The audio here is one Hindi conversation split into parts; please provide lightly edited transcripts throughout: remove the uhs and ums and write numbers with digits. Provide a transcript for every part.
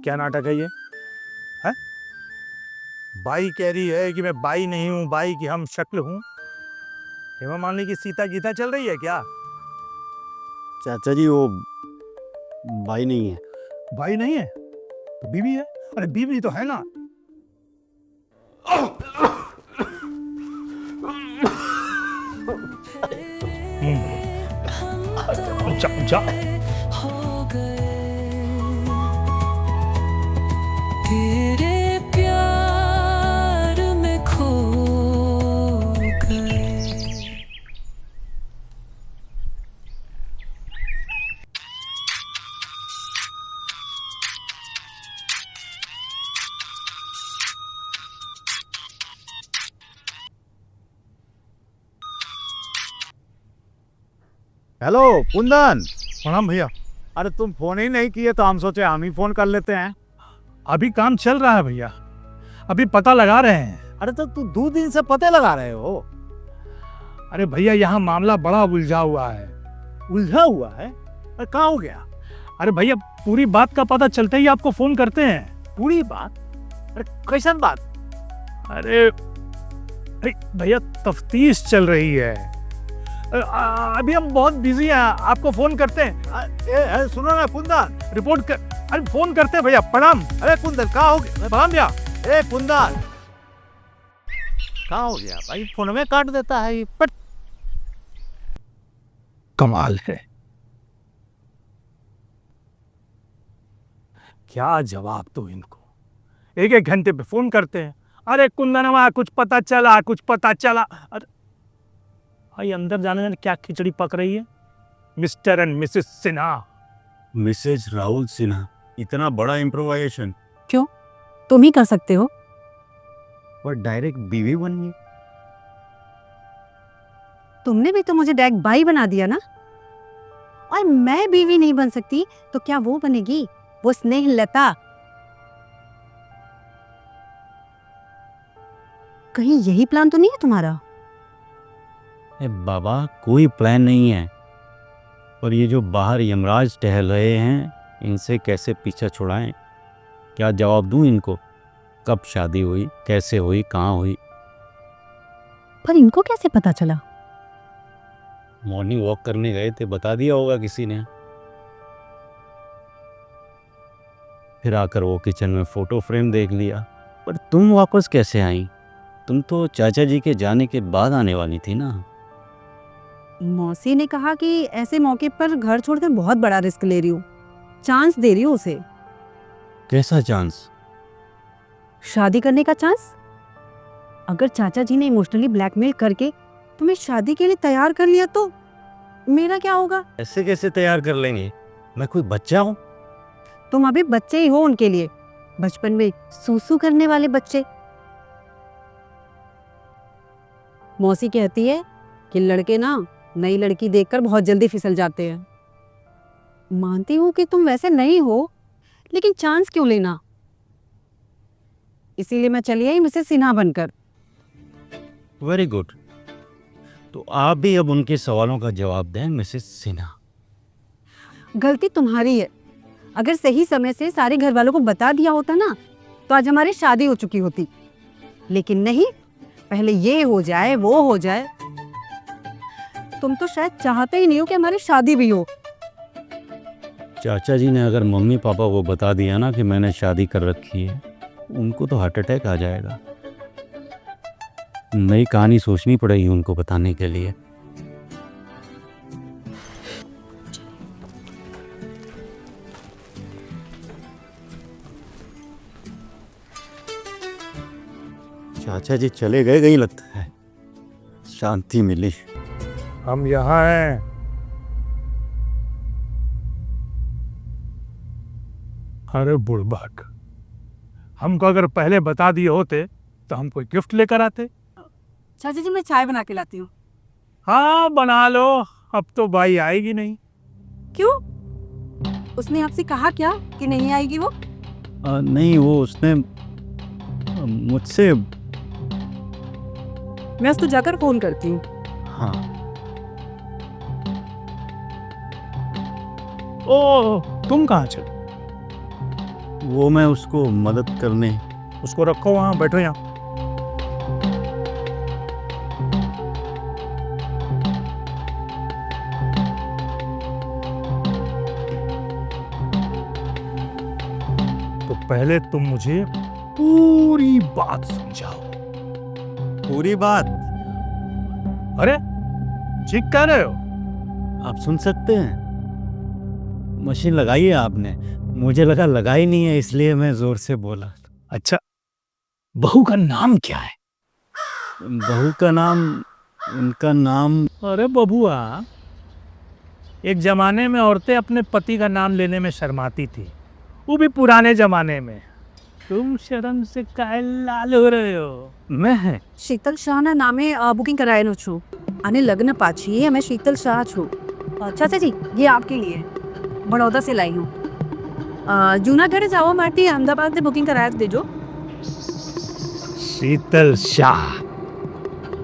क्या नाटक है ये? है? बाई कह रही है कि मैं बाई नहीं हूँ, बाई की हम शक्ल हूँ। हेमा मालिनी की सीता गीता चल रही है क्या? चाचा जी वो भाई नहीं है। बाई नहीं है तो बीवी है। अरे बीवी तो है ना। जा, जा। तेरे प्यार में खो गए। हेलो कुंदन। प्रणाम भैया। अरे तुम फोन ही नहीं किए तो हम सोचे हम ही फोन कर लेते हैं। अभी काम चल रहा है भैया, अभी पता लगा रहे हैं। अरे तो तू 2 दिन से पते लगा रहे हो। अरे भैया यहाँ मामला बड़ा उलझा हुआ है। उलझा हुआ है? अरे कहाँ हो गया? अरे भैया पूरी बात का पता चलते ही आपको फोन करते हैं। पूरी बात? अरे कैसन बात? अरे भैया तफ्तीश चल रही है। अभी हम बहुत बिजी हैं, आपको फोन करते हैं। सुनो ना कुंदन। रिपोर्ट कर। अरे फोन करते हैं भैया। प्रणाम। अरे कुंदन कहाँ हो गया? प्रणाम भैया। ए कुंदन कहाँ हो गया भाई? फोन में काट देता है ये। पट। कमाल है, क्या जवाब दो इनको। एक एक घंटे पे फोन करते हैं। अरे कुंदनवा कुछ पता चला, कुछ पता चला। अरे भाई अंदर जाने जाने क्या खिचड़ी पक रही है। Mister and Mrs Sinha. Mrs Rahul Sinha, इतना बड़ा इम्प्रोवाइजेशन। क्यों? तुम ही कर सकते हो। और डायरेक्ट बीवी बन गई। तुमने भी तो मुझे डायरेक्ट बाई बना दिया ना। और मैं बीवी नहीं बन सकती तो क्या वो बनेगी? वो स्नेहलता। कहीं यही प्लान तो नहीं है तुम्हारा? बाबा कोई प्लान नहीं है, और ये जो बाहर यमराज टहल रहे हैं इनसे कैसे पीछा छुड़ाएं? क्या जवाब दूं इनको? कब शादी हुई, कैसे हुई, कहाँ हुई? पर इनको कैसे पता चला? मॉर्निंग वॉक करने गए थे, बता दिया होगा किसी ने। फिर आकर वो किचन में फोटो फ्रेम देख लिया। पर तुम वापस कैसे आई? तुम तो चाचा जी के जाने के बाद आने वाली थी ना। मौसी ने कहा कि ऐसे मौके पर घर छोड़कर बहुत बड़ा रिस्क ले रही हूँ, चांस दे रही हूँ उसे। कैसा चांस? शादी करने का चांस। अगर चाचा जी ने इमोशनली ब्लैकमेल करके तुम्हें शादी के लिए तैयार कर लिया तो मेरा क्या होगा? ऐसे कैसे तैयार कर लेंगे? मैं कोई बच्चा हूँ? तुम अभी बच्चे ही हो उनके लिए, बचपन में सूसू करने वाले बच्चे। मौसी कहती है कि लड़के ना नई लड़की देखकर बहुत जल्दी फिसल जाते हैं। मानती हूँ कि तुम वैसे नहीं हो, लेकिन चांस क्यों लेना? इसीलिए मैं चली आई मिसेस सिन्हा बनकर। Very good. तो आप भी अब उनके सवालों का जवाब दें मिसेस सिन्हा। गलती तुम्हारी है। अगर सही समय से सारे घर वालों को बता दिया होता ना तो आज हमारी शादी हो चुकी होती, लेकिन नहीं, पहले ये हो जाए वो हो जाए। तुम तो शायद चाहते ही नहीं हो कि हमारी शादी भी हो। चाचा जी ने अगर मम्मी पापा को बता दिया ना कि मैंने शादी कर रखी है, उनको तो हार्ट अटैक आ जाएगा। नई कहानी सोचनी पड़ेगी उनको बताने के लिए। चाचा जी चले गए, कहीं लगता है शांति मिली। हम यहाँ हैं। अरे बुड़बक, हमको अगर पहले बता दिए होते तो हम कोई गिफ्ट लेकर आते। चाचा जी मैं चाय बना के लाती हूँ। हाँ बना लो, अब तो बाई आएगी नहीं। क्यों? उसने आपसे कहा क्या कि नहीं आएगी वो? नहीं, वो उसने मुझसे। मैं उसको जाकर फोन करती हूँ। हाँ। ओ तुम कहाँ चल? वो मैं उसको मदद करने। उसको रखो वहाँ, बैठो यहाँ। तो पहले तुम मुझे पूरी बात समझाओ। पूरी बात? अरे ठीक कह रहे हो। आप सुन सकते हैं? मशीन लगाई है आपने? मुझे लगा लगाई नहीं है, इसलिए मैं जोर से बोला। अच्छा, बहू का नाम क्या है? बहू का नाम, उनका नाम, अरे बबुआ, एक जमाने में औरतें अपने पति का नाम लेने में शर्माती थी, वो भी पुराने जमाने में। तुम शर्म से काहे लाल हो रहे हो? मैं શીતલ શાહના નામે બુકિંગ કરાયેલું છું અને લગ્ન પાછી मैं शीतल शाह છું। चाचा जी, ये आपके लिए बड़ौदा से लाई हूँ। जूनागढ़ जावा माटी अहमदाबाद से बुकिंग कराया देजो। शीतल शाह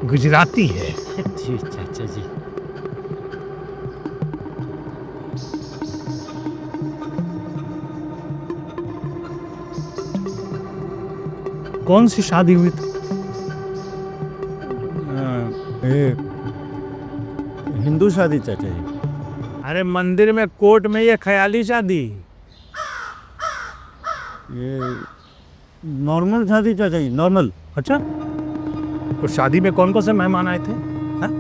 गुजराती है। जी चाचा जी। कौन सी शादी हुई थी? हिंदू शादी चाचा जी। अरे मंदिर में, कोर्ट में, ये ख्याली शादी। ये नॉर्मल शादी चाचा जी, नॉर्मल। अच्छा, तो शादी में कौन कौन से मेहमान आए थे? हाँ?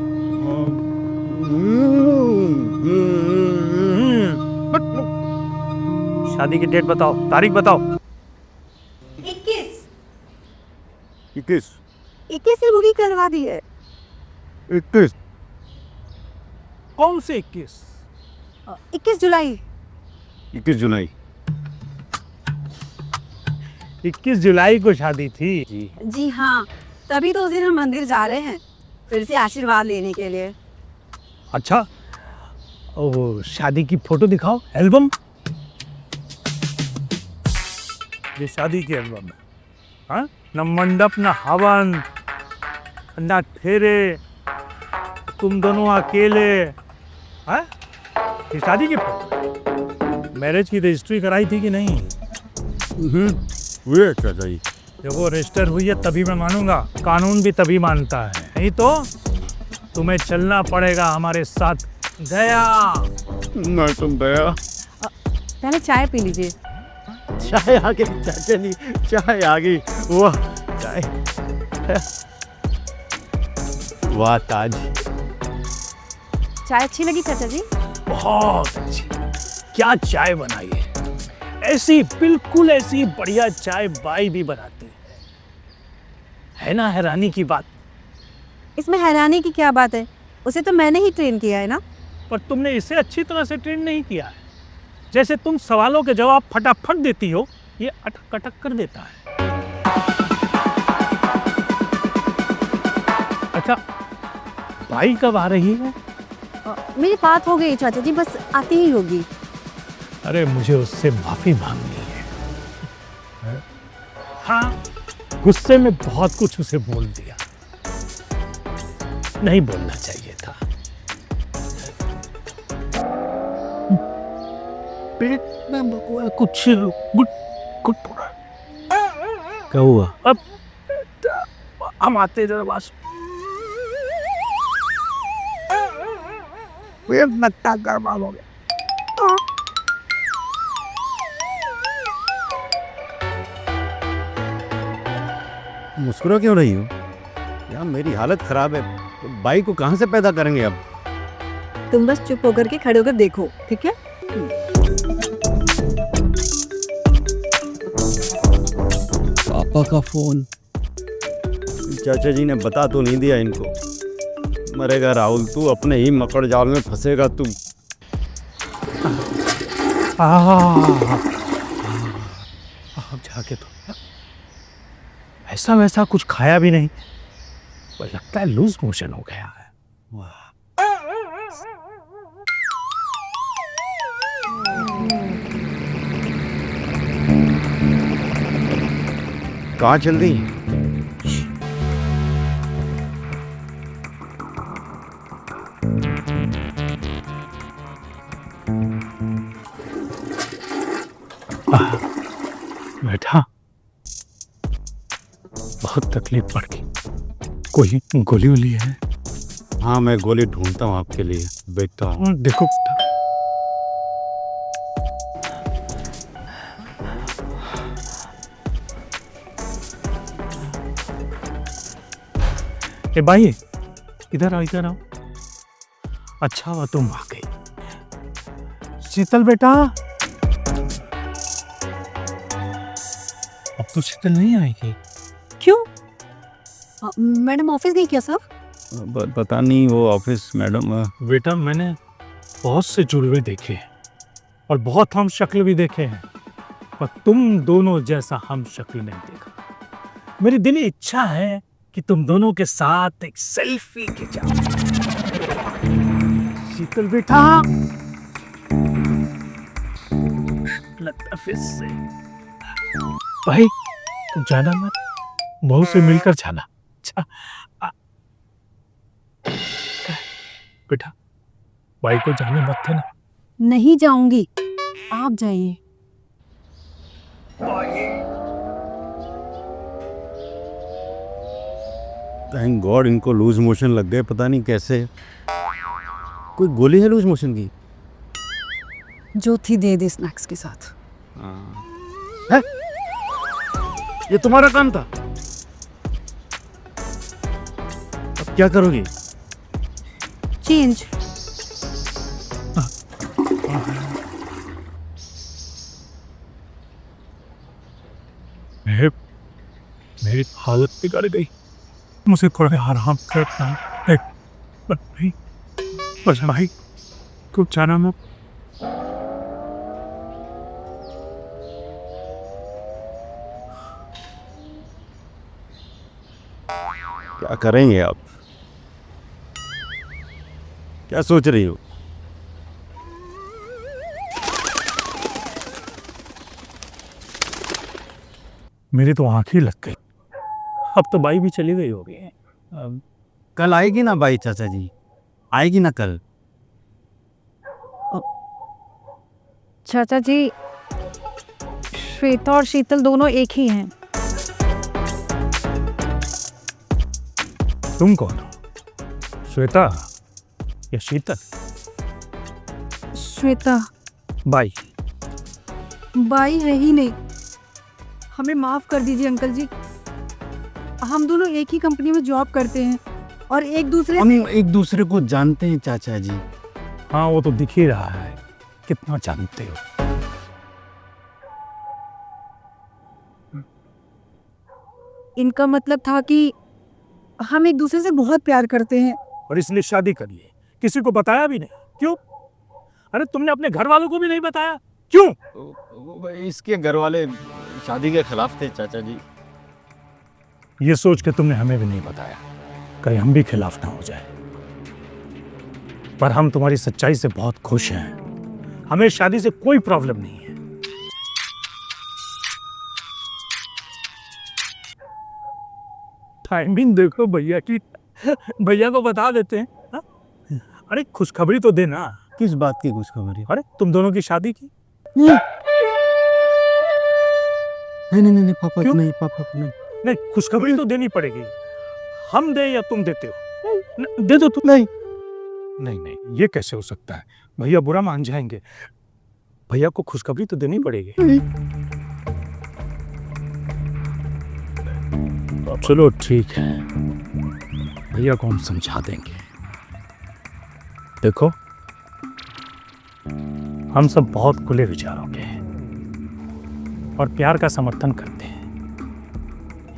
शादी की डेट बताओ, तारीख बताओ। 21 21 से बुकिंग करवा दी है। 21 कौन से 21? 21 जुलाई। 21 जुलाई। 21 जुलाई को शादी थी। जी जी हाँ, तभी तो उस दिन हम मंदिर जा रहे हैं, फिर से आशीर्वाद लेने के लिए। अच्छा, वो शादी की फोटो दिखाओ, एल्बम। ये शादी की एल्बम है। हाँ, न मंडप, न हवन, न फेरे, तुम दोनों अकेले। हाँ, ये शादी की फोटो। मैरिज की रजिस्ट्री कराई थी कि नहीं? हुए चाचा जी। देखो, रजिस्टर हुई है तभी मैं मानूंगा, कानून भी तभी मानता है, नहीं तो तुम्हें चलना पड़ेगा हमारे साथ। गया मैं तुम गया। पहले चाय पी लीजिए। चाय आ गई चाचा जी, चाय आ गई। वाह चाय, वाह ताज। चाय अच्छी लगी चाचा जी? बहुत अच्छी। क्या चाय बनाई है, ऐसी, बिल्कुल ऐसी बढ़िया चाय बाई भी बनाती है ना? हैरानी की बात। इसमें हैरानी की क्या बात है? उसे तो मैंने ही ट्रेन किया है ना। पर तुमने इसे अच्छी तरह से ट्रेन नहीं किया है। जैसे तुम सवालों के जवाब फटाफट देती हो, ये अटक अटक कर देता है। अच्छा, बाई कब आ रही है? मेरी बात हो गई चाचा जी, बस आती ही होगी। अरे मुझे उससे माफी मांगनी है। हाँ, गुस्से में बहुत कुछ उसे बोल दिया, नहीं बोलना चाहिए था। पेट में बकुआ कुछ गुट गुट पड़ा। क्या हुआ? अब हम आते जरा बस। ये नट्टा गरमा हो गया। मुस्कुरा क्यों रही हो यार? मेरी हालत खराब है, तो बाई को कहाँ से पैदा करेंगे अब? तुम बस चुप होकर के खड़े होकर देखो, ठीक है? पापा का फोन। चाचा जी ने बता तो नहीं दिया इनको। मरेगा राहुल तू, अपने ही मकड़ जाल में फंसेगा तू। अब जाके तो ऐसा वैसा कुछ खाया भी नहीं, पर लगता है लूज मोशन हो गया है। कहाँ चल दी? बेटा बहुत तकलीफ पड़ गई, कोई गोली वोली है? हाँ, मैं गोली ढूंढता हूँ आपके लिए बेटा। देखो ए भाई, इधर आओ इधर आओ। अच्छा हुआ तुम आ गई। शीतल बेटा, अब तो शीतल नहीं आएगी। क्यों? मैडम ऑफिस गई क्या सब? पता नहीं वो ऑफिस मैडम। बेटा मैंने बहुत से जुड़वे देखे हैं और बहुत हम शक्ल भी देखे हैं, पर तुम दोनों जैसा हम शक्ल नहीं देखा। मेरी दिली इच्छा है कि तुम दोनों के साथ एक सेल्फी खिंचाओ। शीतल बेटा, लताफिस से भाई तुम जाना मत, बहू से मिलकर जाना। अच्छा बेटा, भाई को जाने मत थे ना। नहीं जाऊंगी, आप जाइए। थैंक गॉड इनको लूज मोशन लग गए, पता नहीं कैसे। कोई गोली है लूज मोशन की? जो थी दे दे स्नैक्स के साथ। ये तुम्हारा काम था। अब क्या करोगे? चेंज। मेरी हालत बिगड़ गई, मुझे थोड़ा आराम करना है। भाई बस भाई खूब जाना मत। क्या करेंगे आप? क्या सोच रही हो? मेरी तो आंख ही लग गई। अब तो बाई भी चली गई होगी। कल आएगी ना बाई चाचा जी? आएगी ना कल? चाचा जी, श्वेता और शीतल दोनों एक ही हैं। तुम कौन हो, श्वेता या शीतल? श्वेता। बाई। बाई है ही नहीं। हमें माफ कर दीजिए अंकल जी, हम दोनों एक ही कंपनी में जॉब करते हैं और एक दूसरे हम एक दूसरे को जानते हैं चाचा जी। हाँ वो तो दिख ही रहा है कितना जानते हो। इनका मतलब था कि हम एक दूसरे से बहुत प्यार करते हैं और इसलिए शादी कर ली। किसी को बताया भी नहीं, क्यों? अरे तुमने अपने घर वालों को भी नहीं बताया, क्यों? इसके घर वाले शादी के खिलाफ थे चाचा जी। ये सोच के तुमने हमें भी नहीं बताया, कहीं हम भी खिलाफ ना हो जाए। पर हम तुम्हारी सच्चाई से बहुत खुश हैं। हमें शादी से कोई प्रॉब्लम नहीं है। टाइमिंग देखो भैया की, भैया को बता देते हैं। हा? अरे खुशखबरी तो देना। किस बात की खुशखबरी? अरे तुम दोनों की शादी की। नहीं पापा क्यों? नहीं, पापा को नहीं। नहीं, खुशखबरी तो देनी पड़ेगी। हम दे या तुम देते हो? दे दो तुम। नहीं नहीं, ये कैसे हो सकता है? भैया बुरा मान जाएंगे। भैया को खुशखबरी तो देनी पड़ेगी। चलो ठीक है, भैया को हम समझा देंगे। देखो हम सब बहुत खुले विचारों के हैं और प्यार का समर्थन करते हैं।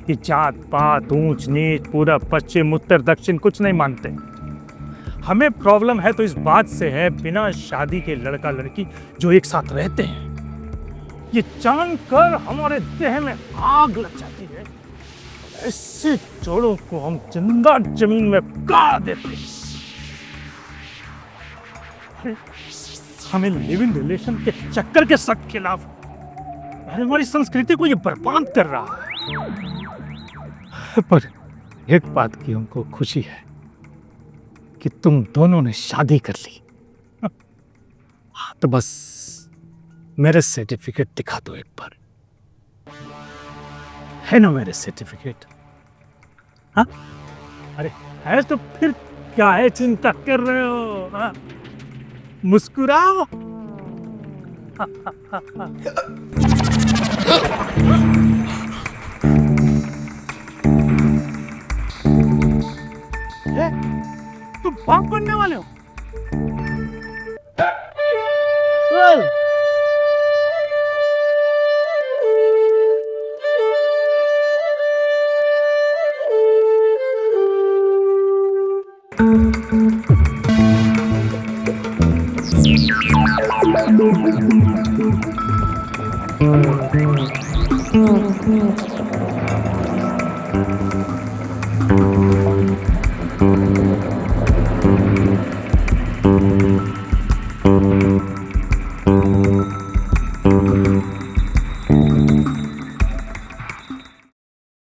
ये जात पात, ऊंच नीच, पूरब पश्चिम, उत्तर दक्षिण कुछ नहीं मानते। हमें प्रॉब्लम है तो इस बात से है, बिना शादी के लड़का लड़की जो एक साथ रहते हैं, ये जान कर हमारे देह में आग लग जाती है। ऐसे जोड़ों को हम जिंदा जमीन में गाड़ देते हैं। हमें लिविंग रिलेशन के चक्कर के सख्त खिलाफ हमारी संस्कृति को ये बर्बाद कर रहा है। पर एक बात की हमको खुशी है कि तुम दोनों ने शादी कर ली। तो बस मेरे सर्टिफिकेट दिखा दो एक बार। है ना मेरे सर्टिफिकेट। हाँ, अरे है तो फिर क्या है चिंता कर रहे हो? हाँ? मुस्कुराओ। ए, तुम भाग करने वाले हो? ओए!